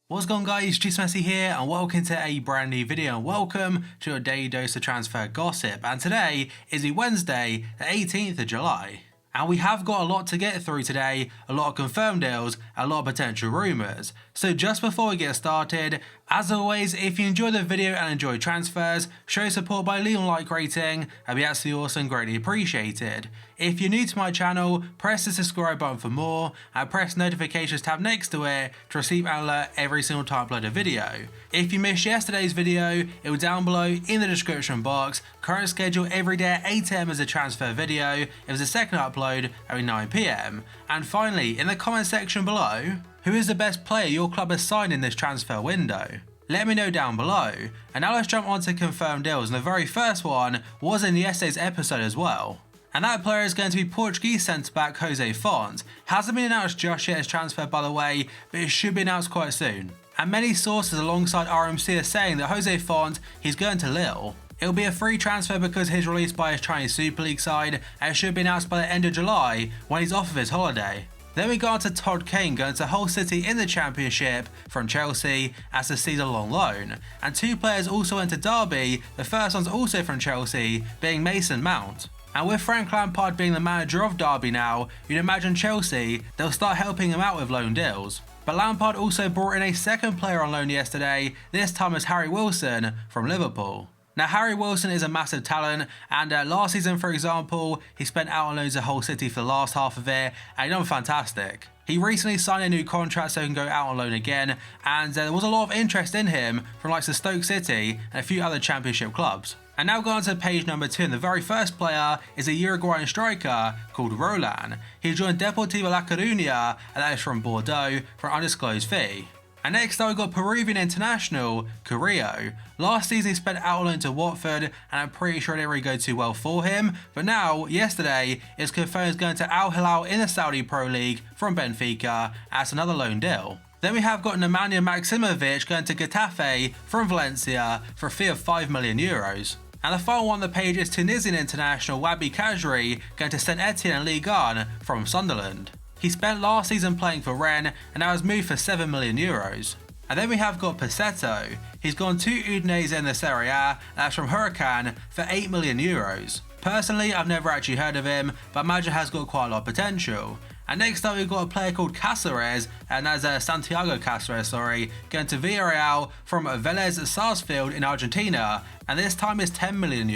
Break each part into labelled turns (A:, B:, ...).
A: What's going on, guys? Messi here and welcome to a brand new video and welcome to a daily dose of transfer gossip. And today is the Wednesday, the 18th of July. And we have got a lot to get through today, a lot of confirmed deals, a lot of potential rumours. So just before we get started, as always, if you enjoyed the video and enjoy transfers, show support by leaving a like rating, that'd be absolutely awesome, greatly appreciated. If you're new to my channel, press the subscribe button for more and press the notifications tab next to it to receive an alert every single time I upload a video. If you missed yesterday's video, it will down below in the description box. Current schedule every day at 8 AM as a transfer video. It was a second upload every 9 PM. And finally, in the comment section below, who is the best player your club has signed in this transfer window? Let me know down below. And now let's jump on to confirmed deals, and the very first one was in yesterday's episode as well. And that player is going to be Portuguese centre-back Jose Font. Hasn't been announced just yet as transfer, by the way, but it should be announced quite soon. And many sources alongside RMC are saying that Jose Font, he's going to Lille. It'll be a free transfer because he's released by his Chinese Super League side, and it should be announced by the end of July when he's off of his holiday. Then we go on to Todd Kane going to Hull City in the Championship from Chelsea as a season-long loan. And two players also went to Derby, the first one's also from Chelsea, being Mason Mount. And with Frank Lampard being the manager of Derby now, you'd imagine Chelsea, they'll start helping him out with loan deals. But Lampard also brought in a second player on loan yesterday, this time as Harry Wilson from Liverpool. Now Harry Wilson is a massive talent, and last season, for example, he spent out on loans at Hull City for the last half of it, and he done fantastic. He recently signed a new contract so he can go out on loan again, and there was a lot of interest in him from likes of Stoke City and a few other championship clubs. And now going on to page number 2, and the very first player is a Uruguayan striker called Roland. He joined Deportivo La Coruña, and that is from Bordeaux for an undisclosed fee. And next up, we've got Peruvian international Carrillo. Last season he spent out on loan to Watford, and I'm pretty sure it didn't really go too well for him. But now, yesterday, it's confirmed he's going to Al Hilal in the Saudi Pro League from Benfica as another loan deal. Then we have got Nemanja Maksimovic going to Getafe from Valencia for a fee of €5 million. And the final one on the page is Tunisian international Wabi Kajri going to St Etienne in Ligue 1 from Sunderland. He spent last season playing for Rennes and now has moved for €7 million. And then we have got Passetto. He's gone to Udinese in the Serie A, and that's from Huracan for €8 million. Personally, I've never actually heard of him, but I imagine has got quite a lot of potential. And next up we've got a player called Cáceres, and that's Santiago Cáceres, going to Villarreal from Vélez Sarsfield in Argentina, and this time is €10 million.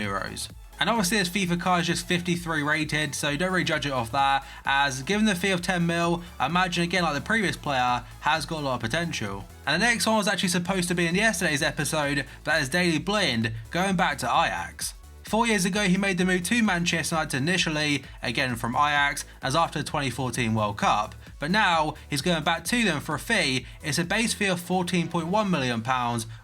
A: And obviously this FIFA card is just 53 rated, so don't really judge it off that, as given the fee of 10 mil, I imagine again like the previous player, has got a lot of potential. And the next one was actually supposed to be in yesterday's episode, but that is Daley Blind going back to Ajax. 4 years ago he made the move to Manchester United initially, again from Ajax, as after the 2014 World Cup. But now he's going back to them for a fee. It's a base fee of £14.1 million,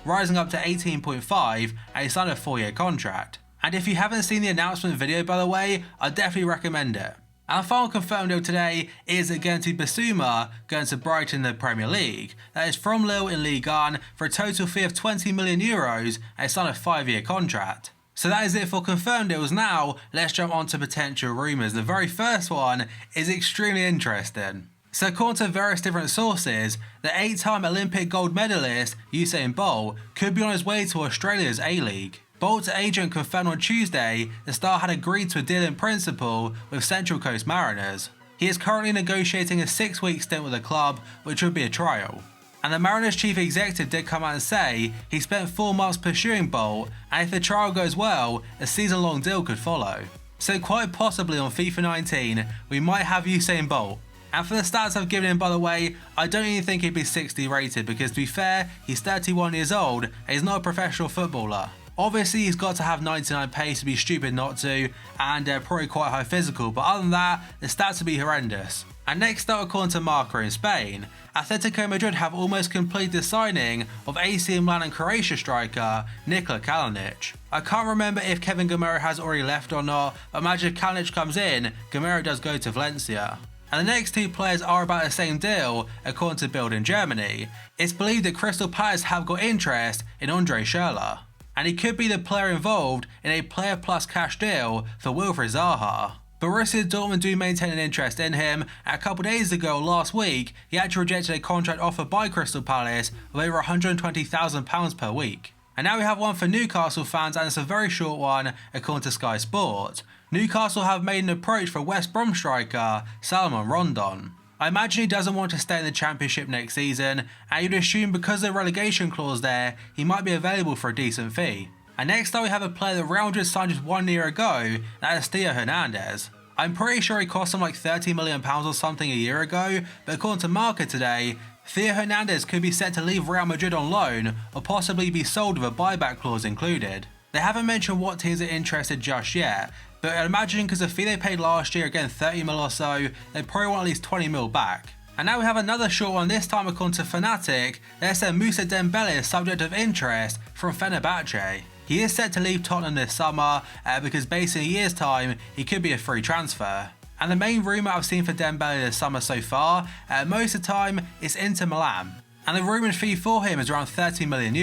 A: rising up to 18.5, and he signed a 4-year contract. And if you haven't seen the announcement video, by the way, I definitely recommend it. And the final confirmed deal today is going to Bissouma going to Brighton in the Premier League. That is from Lille in Ligue 1 for a total fee of €20 million, and he signed a 5-year contract. So that is it for confirmed deals. Now let's jump on to potential rumours. The very first one is extremely interesting. So according to various different sources, the 8-time Olympic gold medalist Usain Bolt could be on his way to Australia's A-League. Bolt's agent confirmed on Tuesday the star had agreed to a deal in principle with Central Coast Mariners. He is currently negotiating a 6-week stint with the club, which would be a trial. And the Mariners chief executive did come out and say he spent 4 months pursuing Bolt, and if the trial goes well, a season-long deal could follow. So quite possibly on FIFA 19, we might have Usain Bolt. And for the stats I've given him, by the way, I don't even think he'd be 60 rated because, to be fair, he's 31 years old and he's not a professional footballer. Obviously he's got to have 99 pace to be stupid not to, and probably quite high physical, but other than that, the stats would be horrendous. And next up, according to Marca in Spain, Atletico Madrid have almost completed the signing of AC Milan and Croatia striker Nikola Kalinic. I can't remember if Kevin Gameiro has already left or not, but imagine if Kalinic comes in, Gameiro does go to Valencia. And the next two players are about the same deal, according to Bild in Germany. It's believed that Crystal Palace have got interest in Andre Schürrle, and he could be the player involved in a player plus cash deal for Wilfried Zaha. Borussia Dortmund do maintain an interest in him, and a couple days ago, last week, he actually rejected a contract offer by Crystal Palace of over £120,000 per week. And now we have one for Newcastle fans, and it's a very short one according to Sky Sports. Newcastle have made an approach for West Brom striker Salomon Rondon. I imagine he doesn't want to stay in the Championship next season, and you'd assume because of the relegation clause there, he might be available for a decent fee. And next up we have a player that Real Madrid signed just 1 year ago, and that is Theo Hernandez. I'm pretty sure he cost them like £30 million or something a year ago, but according to Marca today, Theo Hernandez could be set to leave Real Madrid on loan or possibly be sold with a buyback clause included. They haven't mentioned what teams are interested just yet, but I'd imagine because the fee they paid last year, again 30 mil or so, they probably want at least 20 mil back. And now we have another short one, this time according to Fanatic. They said Moussa Dembele is subject of interest from Fenerbahce. He is set to leave Tottenham this summer because based in a year's time, he could be a free transfer. And the main rumour I've seen for Dembele this summer so far, most of the time, is Inter Milan. And the rumoured fee for him is around €30 million.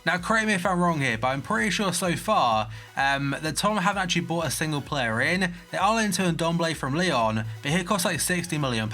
A: Now correct me if I'm wrong here, but I'm pretty sure so far that Tottenham haven't actually bought a single player in. They are linked to Ndombele from Lyon, but he costs like £60 million.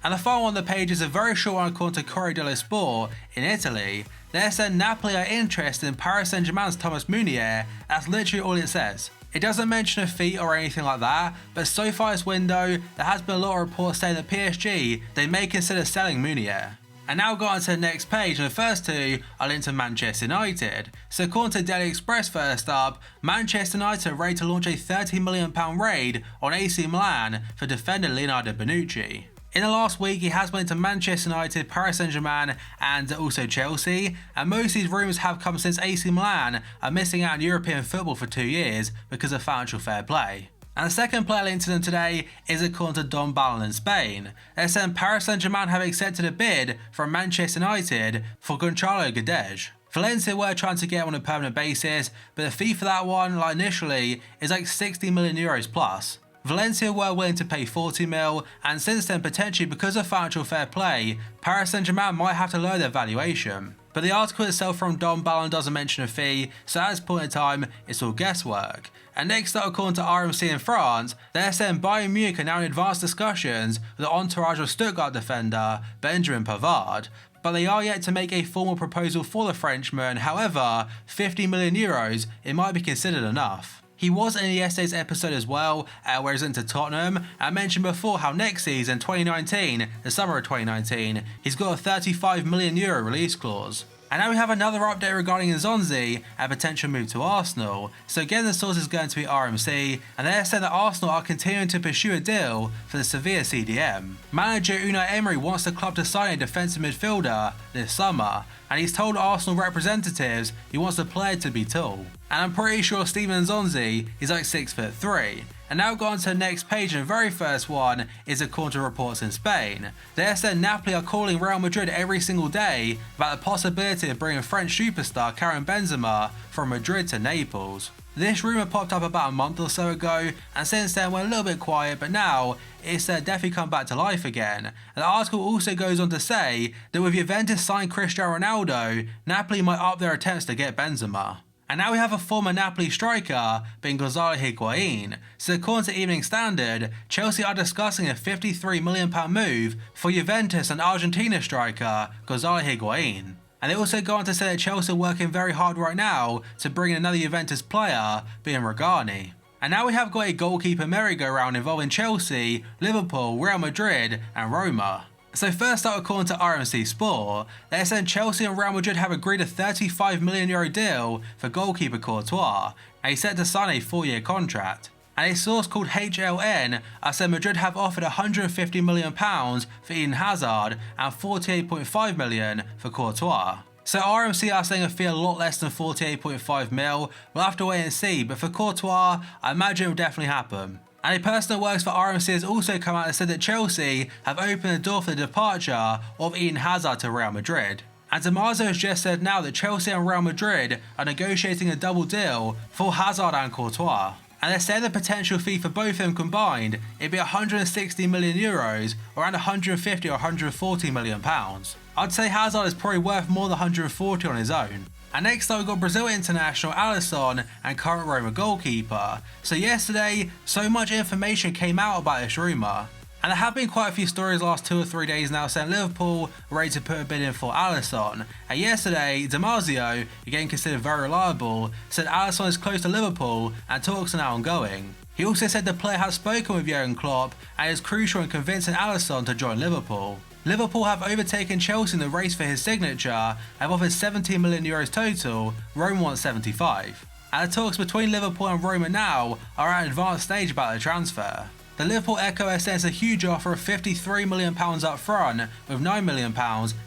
A: And the final one on the page is a very short one according to Corriere dello Sport in Italy. They said Napoli are interested in Paris Saint-Germain's Thomas Meunier. That's literally all it says. It doesn't mention a fee or anything like that, but so far this window, there has been a lot of reports saying that PSG, they may consider selling Meunier. And now got on to the next page, and the first two are linked to Manchester United. So according to Daily Express first up, Manchester United are ready to launch a £30 million raid on AC Milan for defender Leonardo Bonucci. In the last week, he has went to Manchester United, Paris Saint-Germain and also Chelsea, and most of these rumours have come since AC Milan are missing out on European football for 2 years because of financial fair play. And the second player linked to them today is according to Don Ballon in Spain. They're saying Paris Saint-Germain have accepted a bid from Manchester United for Gonçalo Guedes. Valencia were trying to get him on a permanent basis, but the fee for that one, like initially, is like €60 million plus. Valencia were willing to pay 40 mil, and since then potentially because of financial fair play, Paris Saint-Germain might have to lower their valuation. But the article itself from Don Ballon doesn't mention a fee, so at this point in time, it's all guesswork. And next up, according to RMC in France, they're saying Bayern Munich are now in advanced discussions with the entourage of Stuttgart defender Benjamin Pavard. But they are yet to make a formal proposal for the Frenchman. However, €50 million, it might be considered enough. He was in yesterday's episode as well, where he's into Tottenham. I mentioned before how next season, 2019, the summer of 2019, he's got a €35 million release clause. And now we have another update regarding Nzonzi and a potential move to Arsenal. So again, the source is going to be RMC, and they're saying that Arsenal are continuing to pursue a deal for the Sevilla CDM. Manager Unai Emery wants the club to sign a defensive midfielder this summer, and he's told Arsenal representatives he wants the player to be tall. And I'm pretty sure Steven Nzonzi is like 6'3". And now go on to the next page, and the very first one is according to reports in Spain. They said Napoli are calling Real Madrid every single day about the possibility of bringing French superstar Karim Benzema from Madrid to Naples. This rumour popped up about a month or so ago, and since then went a little bit quiet, but now it's definitely come back to life again. And the article also goes on to say that with Juventus signing Cristiano Ronaldo, Napoli might up their attempts to get Benzema. And now we have a former Napoli striker being Gonzalo Higuain. So according to Evening Standard, Chelsea are discussing a £53 million move for Juventus and Argentina striker Gonzalo Higuain. And they also go on to say that Chelsea are working very hard right now to bring in another Juventus player, being Rugani. And now we have got a goalkeeper merry-go-round involving Chelsea, Liverpool, Real Madrid and Roma. So first up, according to RMC Sport, they're saying Chelsea and Real Madrid have agreed a £35 million deal for goalkeeper Courtois, and he's set to sign a 4-year contract. And a source called HLN said Madrid have offered £150 million for Eden Hazard and £48.5 million for Courtois. So RMC are saying a fee a lot less than 48.5 mil. We'll have to wait and see, but for Courtois, I imagine it will definitely happen. And a person that works for RMC has also come out and said that Chelsea have opened the door for the departure of Eden Hazard to Real Madrid. And Damaso has just said now that Chelsea and Real Madrid are negotiating a double deal for Hazard and Courtois. And they're saying the potential fee for both of them combined, it'd be €160 million, or around 150 or 140 million pounds. I'd say Hazard is probably worth more than 140 on his own. And next up, we've got Brazil international ALISSON and current Roma goalkeeper. So yesterday, so much information came out about this rumour. And there have been quite a few stories last 2 or 3 days now saying Liverpool were ready to put a bid in for ALISSON. And yesterday, Damasio, again considered very reliable, said ALISSON is close to Liverpool and talks are now ongoing. He also said the player has spoken with Jurgen Klopp and is crucial in convincing ALISSON to join Liverpool. Liverpool have overtaken Chelsea in the race for his signature, have offered €17 million total, Roma wants 75. And the talks between Liverpool and Roma now are at an advanced stage about the transfer. The Liverpool Echo has sent a huge offer of £53 million up front with £9 million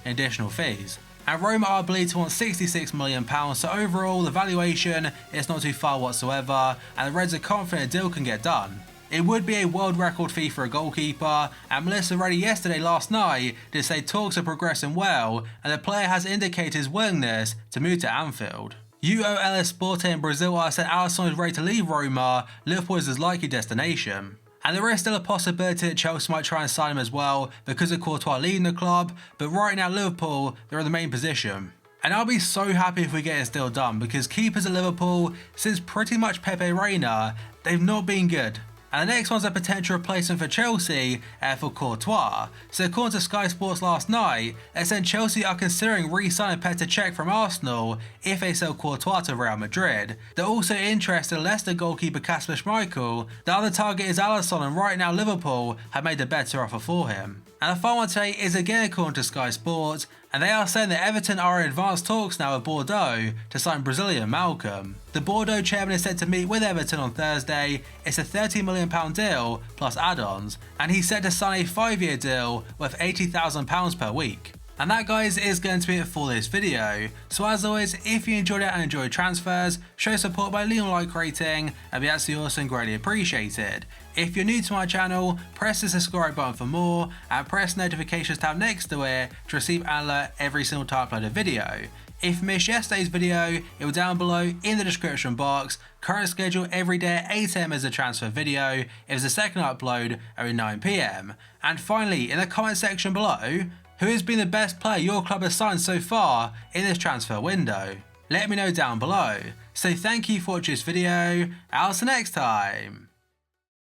A: in additional fees. And Roma are believed to want £66 million, so overall the valuation is not too far whatsoever, and the Reds are confident a deal can get done. It would be a world record fee for a goalkeeper, and Melissa Reddy last night did say talks are progressing well, and the player has indicated his willingness to move to Anfield. UOL Sport in Brazil said ALISSON is ready to leave Roma, Liverpool is his likely destination. And there is still a possibility that Chelsea might try and sign him as well because of Courtois leading the club, but right now Liverpool, they're in the main position. And I'll be so happy if we get this deal done because keepers at Liverpool, since pretty much Pepe Reina, they've not been good. And the next one's a potential replacement for Chelsea for Courtois. So according to Sky Sports last night, it said Chelsea are considering re-signing Petr Cech from Arsenal if they sell Courtois to Real Madrid. They're also interested in Leicester goalkeeper Kasper Schmeichel. The other target is ALISSON, and right now Liverpool have made a better offer for him. And the final one today is again according to Sky Sports, and they are saying that Everton are in advanced talks now with Bordeaux to sign Brazilian Malcolm. The Bordeaux chairman is set to meet with Everton on Thursday. It's a £30 million deal plus add-ons, and he's set to sign a 5-year deal worth £80,000 per week. And that, guys, is going to be it for this video. So as always, if you enjoyed it and enjoyed transfers, show support by leaving a like rating, and be absolutely awesome, greatly appreciated. If you're new to my channel, press the subscribe button for more, and press the notifications tab next to it to receive an alert every single time I upload a video. If you missed yesterday's video, it will down below in the description box. Current schedule every day at 8 AM is a transfer video. It is the second upload at 9 PM. And finally, in the comment section below, who has been the best player your club has signed so far in this transfer window? Let me know down below. So thank you for watching this video, I'll see you next time.